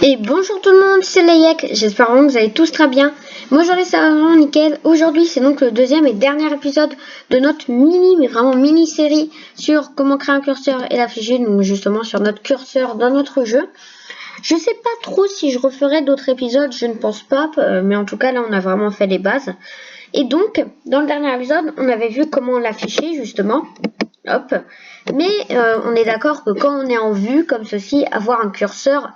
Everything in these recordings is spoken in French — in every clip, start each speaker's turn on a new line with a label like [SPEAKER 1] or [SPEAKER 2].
[SPEAKER 1] Et bonjour tout le monde, c'est Layek, j'espère vraiment que vous allez tous très bien. Moi aujourd'hui ça va vraiment nickel. Aujourd'hui c'est donc le deuxième et dernier épisode de notre mini série sur comment créer un curseur et l'afficher, donc justement sur notre curseur dans notre jeu. Je sais pas trop si je referai d'autres épisodes, je ne pense pas, mais en tout cas là on a vraiment fait les bases. Et donc dans le dernier épisode on avait vu comment l'afficher justement. Hop. Mais on est d'accord que quand on est en vue comme ceci, avoir un curseur,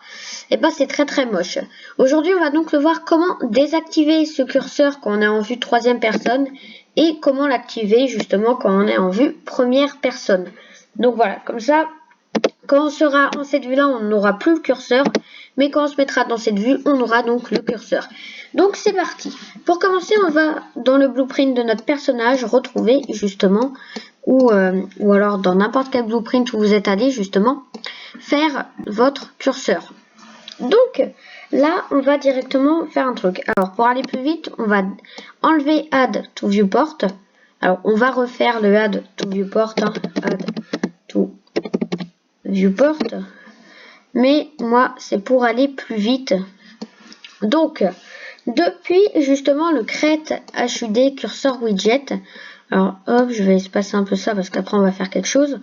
[SPEAKER 1] c'est très moche. Aujourd'hui, on va donc le voir comment désactiver ce curseur quand on est en vue troisième personne et comment l'activer justement quand on est en vue première personne. Donc voilà, comme ça, quand on sera en cette vue-là, on n'aura plus le curseur, mais quand on se mettra dans cette vue, on aura donc le curseur. Donc c'est parti. Pour commencer, on va dans le blueprint de notre personnage retrouver justement ou alors dans n'importe quel blueprint où vous êtes allé justement faire votre curseur. Donc là on va directement faire un truc. Alors pour aller plus vite on va enlever add to viewport. Alors on va refaire le add to viewport, add to viewport, mais moi c'est pour aller plus vite. Donc depuis justement le create HUD cursor widget, alors hop, je vais espacer un peu ça parce qu'après on va faire quelque chose.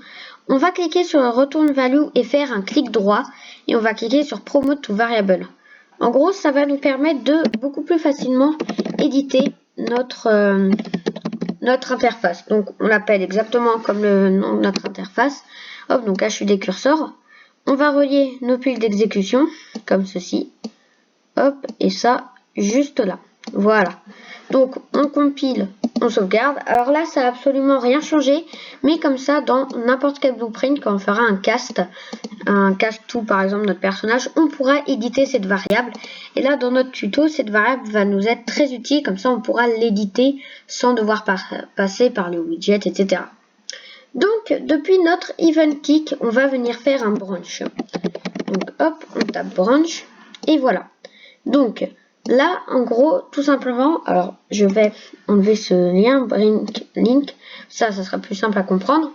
[SPEAKER 1] On va cliquer sur le return value et faire un clic droit et on va cliquer sur promote to variable. En gros, ça va nous permettre de beaucoup plus facilement éditer notre interface. Donc on l'appelle exactement comme le nom de notre interface. Hop, donc HUD cursor. On va relier nos piles d'exécution comme ceci. Hop, et ça juste là. Voilà. Donc on compile, on sauvegarde. Alors là ça n'a absolument rien changé, mais comme ça dans n'importe quel blueprint, quand on fera un cast to par exemple notre personnage, on pourra éditer cette variable. Et là dans notre tuto, cette variable va nous être très utile, comme ça on pourra l'éditer sans devoir passer par le widget, etc. Donc depuis notre event kick, on va venir faire un branch. Donc hop, on tape branch et voilà. Donc là, en gros, tout simplement, alors je vais enlever ce lien, link, ça sera plus simple à comprendre,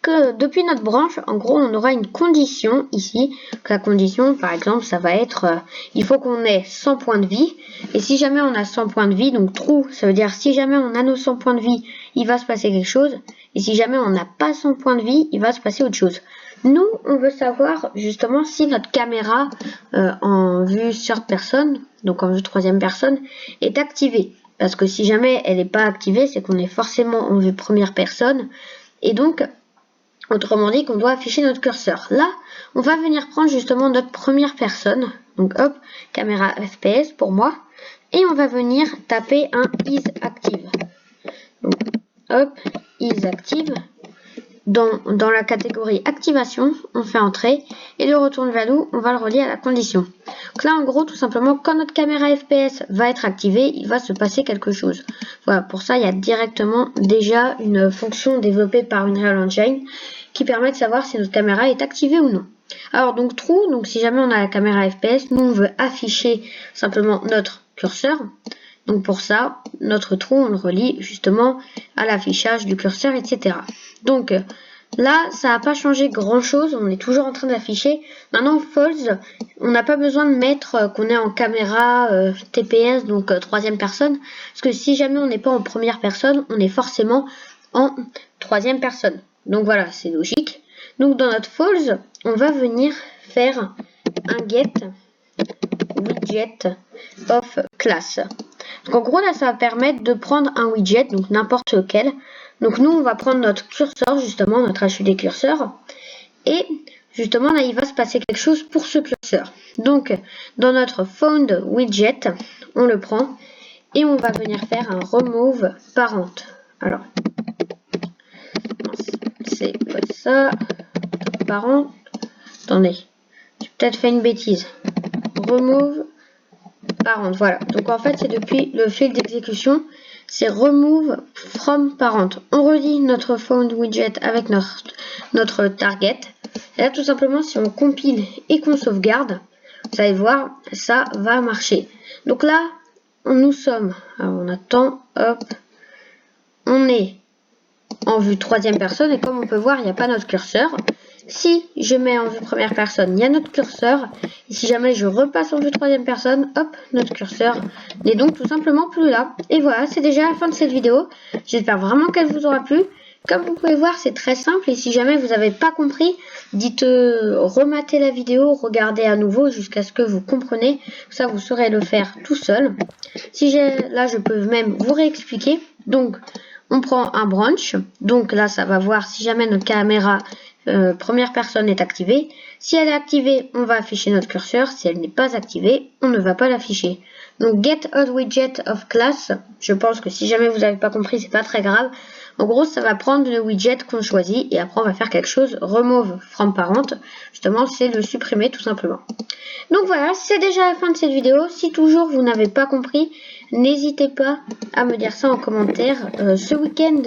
[SPEAKER 1] que depuis notre branche, en gros, on aura une condition ici, que la condition, par exemple, ça va être, il faut qu'on ait 100 points de vie, et si jamais on a 100 points de vie, donc true, ça veut dire si jamais on a nos 100 points de vie, il va se passer quelque chose, et si jamais on n'a pas 100 points de vie, il va se passer autre chose. Nous, on veut savoir justement si notre caméra en vue third personne, donc en vue troisième personne, est activée. Parce que si jamais elle n'est pas activée, c'est qu'on est forcément en vue première personne. Et donc, autrement dit, qu'on doit afficher notre curseur. Là, on va venir prendre justement notre première personne. Donc hop, caméra FPS pour moi. Et on va venir taper un is active. Donc hop, is active. Dans la catégorie activation, on fait entrer et le return value, on va le relier à la condition. Donc là, en gros, tout simplement, quand notre caméra FPS va être activée, il va se passer quelque chose. Voilà, pour ça, il y a directement déjà une fonction développée par Unreal Engine qui permet de savoir si notre caméra est activée ou non. Alors, donc true, donc si jamais on a la caméra FPS, nous, on veut afficher simplement notre curseur. Donc pour ça, notre trou, on le relie justement à l'affichage du curseur, etc. Donc là, ça n'a pas changé grand chose, on est toujours en train d'afficher. Maintenant, false, on n'a pas besoin de mettre qu'on est en caméra TPS, donc troisième personne, parce que si jamais on n'est pas en première personne, on est forcément en troisième personne. Donc voilà, c'est logique. Donc dans notre false, on va venir faire un get widget of class. Donc en gros là ça va permettre de prendre un widget, donc n'importe lequel. Donc nous on va prendre notre curseur, justement notre HUD curseur, et justement là il va se passer quelque chose pour ce curseur. Donc dans notre found widget, on le prend et on va venir faire un remove parent. Alors c'est pas ça, parent, attendez, j'ai peut-être fait une bêtise. Remove parent, voilà. Donc en fait c'est depuis le fil d'exécution, c'est remove from parent. On relie notre found widget avec notre target. Et là tout simplement si on compile et qu'on sauvegarde, vous allez voir, ça va marcher. Donc là nous sommes, alors on attend, hop, on est en vue troisième personne et comme on peut voir il n'y a pas notre curseur. Si je mets en vue première personne, il y a notre curseur. Et si jamais je repasse en vue troisième personne, hop, notre curseur n'est donc tout simplement plus là. Et voilà, c'est déjà la fin de cette vidéo. J'espère vraiment qu'elle vous aura plu. Comme vous pouvez voir, c'est très simple. Et si jamais vous n'avez pas compris, dites rematez la vidéo, regardez à nouveau jusqu'à ce que vous compreniez. Ça, vous saurez le faire tout seul. Là, je peux même vous réexpliquer. Donc, on prend un branch. Donc là, ça va voir si jamais notre caméra première personne est activée. Si elle est activée, on va afficher notre curseur. Si elle n'est pas activée, on ne va pas l'afficher. Donc get add widget of class. Je pense que si jamais vous n'avez pas compris, c'est pas très grave. En gros, ça va prendre le widget qu'on choisit et après on va faire quelque chose. Remove from parent. Justement, c'est le supprimer tout simplement. Donc voilà, c'est déjà la fin de cette vidéo. Si toujours vous n'avez pas compris, n'hésitez pas à me dire ça en commentaire. Ce week-end,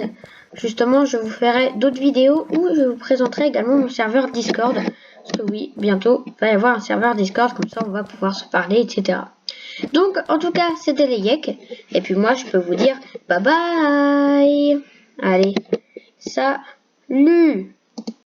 [SPEAKER 1] justement, je vous ferai d'autres vidéos où je vous présenterai également mon serveur Discord. Parce que oui, bientôt, il va y avoir un serveur Discord, comme ça on va pouvoir se parler, etc. Donc, en tout cas, c'était les Yek. Et puis moi, je peux vous dire bye bye. Allez, salut.